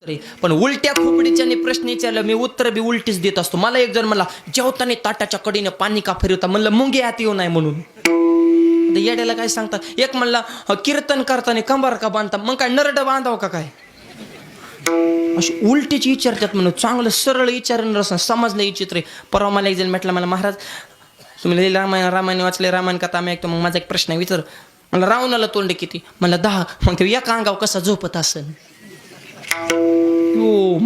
पण उलट्या खोपडीच्याने प्रश्न विचारला मी उत्तर बी उलटीच देत असतो. मला एक जण म्हणला जेवताना ताटाच्या कडीनं पाणी का फिरवता, म्हणलं मुंगी आत येऊ नाही म्हणून. येड्याला काय सांगतात. एक म्हणला कीर्तन करताना कंबार का बांधता, मग काय नरड बांधाव का काय. अशी उलटीची विचारतात म्हणून. चांगलं सरळ विचारण समजलं विचित्र. परवा मला एक जण म्हटलं मला महाराज तुम्ही रामायण वाचले, रामायण कथा आम्ही ऐकतो, मग माझा एक प्रश्न विचार. मला रावणाला तोंड किती, म्हणलं 10. मग ते एका अंगाव कसा झोपत असेल. हो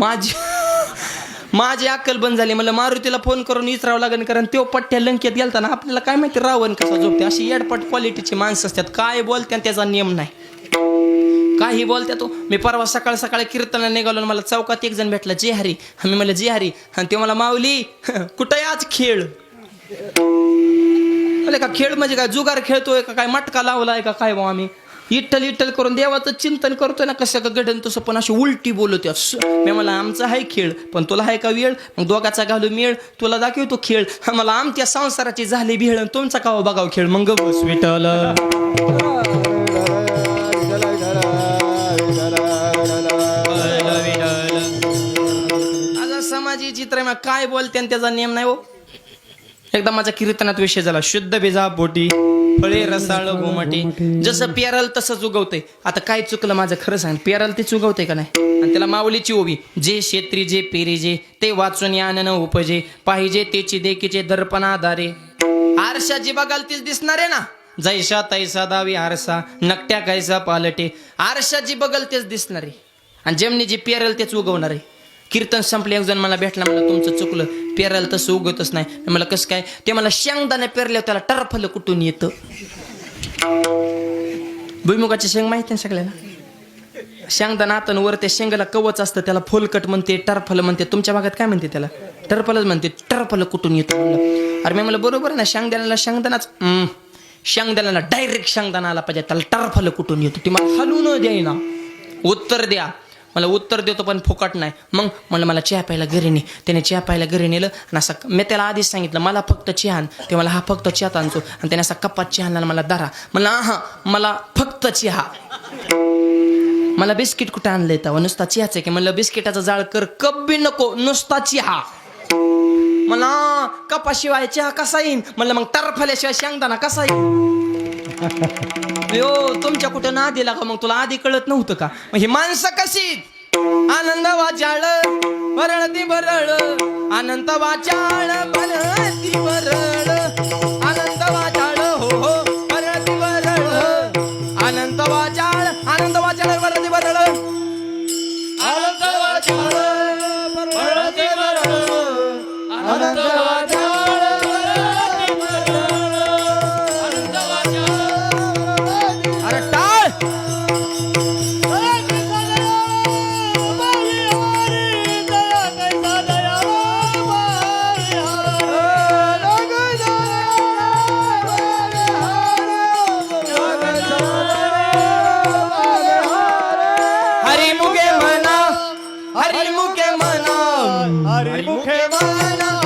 माझी अक्कल बंद झाली. मला मारुतीला फोन करून विचारावं लागेल, कारण तो पट्ट्या लंकेत गेलता ना, आपल्याला काय माहिती रावण कसा झोपते. अशी येडपट क्वालिटीची माणसं असतात. काय बोलते त्याचा नियम नाही, काही बोलत्या तो. मी परवा सकाळ सकाळी कीर्तनाला निघालो, मला चौकात एक जण भेटला, जे हरी. मी म्हणलं जे हरी, आणि ते मला माऊली कुठे आज खेळ. का खेळ म्हणजे काय जुगार खेळतोय का काय, मटका लावलाय का काय. आम्ही इट्टल इट्टल करून देवाचं चिंतन करतोय ना, कसं का घडण तसं. पण अशी उलटी बोलत मी मला आमचा आहे खेळ, पण तुला आहे का वेळ. मग दोघाचा घालू मेळ, तुला दाखवतो खेळ. मला आमच्या संसाराची झाली भेळ, तुमचा का बघाव खेळ. मग बस विठ्ठल. आता समाजी चित्र काय बोलते त्याचा नियम नाही हो. एकदा माझ्या कीर्तनात विषय झाला, शुद्ध बेजा पोटी फळे रसाळ घुमटी. जसं पेरल तसंच उगवतंय. आता काय चुकलं माझं खरं सांग, पेरल तेच उगवतंय का नाही. आणि त्याला माऊलीची ओवी, जे शेत्री जे पेरीजे ते वाचून यान उपजे, पाहिजे तेची देखीचे दर्पण आधारे. आरशा जी बघाल तीच दिसणार आहे ना, जैसा तैसा दावी आरसा नकट्या कैसा पालटे. आरशा जी बघल तेच दिसणार आहे, आणि जेमनी जी पेरल तेच उगवणार आहे. कीर्तन संपले, एक जण मला भेटला, मला तुमचं चुकलं, पेरायला तसं उगतच नाही. मला कसं काय. ते मला शेंगदाणे पेरल्यावर त्याला टरफल कुठून येतं. भुईमुगाची शेंग माहिती ना सगळ्याला. शेंगदाणा आतन वर त्या शेंगाला कवच असतं, त्याला फुलकट म्हणते, टरफल म्हणते. तुमच्या भागात काय म्हणते त्याला, टरफलच म्हणते. टरफल कुठून येतं म्हणलं. अरे मी मला बरोबर ना, शेंगदाण्याला शेंगदाणाच, शेंगदाण्याला डायरेक्ट शेंगदाणा आला पाहिजे, त्याला टरफल कुठून येतो. ती मला हलवून द्यायना, उत्तर द्या. मला उत्तर देतो पण फुकट नाही. मग म्हणलं मला चहा प्यायला घरी ने. त्याने चहा प्यायला घरी नेलं, आणि असं मी त्याला आधीच सांगितलं मला फक्त चहा आण. ते मला हा फक्त चहा आणतो, आणि त्याने असा कपात चहा आणला मला दारा. म्हणलं हा मला फक्त चहा. मला बिस्किट कुठं आणलं येतं, नुसता चहाच आहे की. म्हणलं बिस्किटाचा जाळ कर, कप बी नको, नुसता चहा. मला कपाशिवाय चहा कसा येईन. म्हणलं मग टरफल्याशिवाय शेंगदाणा कसा येईल. यो तुमच्या कुठं ना दिला का, मग तुला आधी कळत नव्हतं का. मग ही माणसं कशी आनंद वाचाळ भरळती भरळ, आनंद वाचाळ भरळती भरळ, आनंद वाचाळ हो हो भरळती भरळ, आनंद वाचाळ भरळती भरळ, आनंद वाचाळ भरळती भरळ, आनंद वाचाळ. हरिमुखे म्हणा, हरिमुखे म्हणा.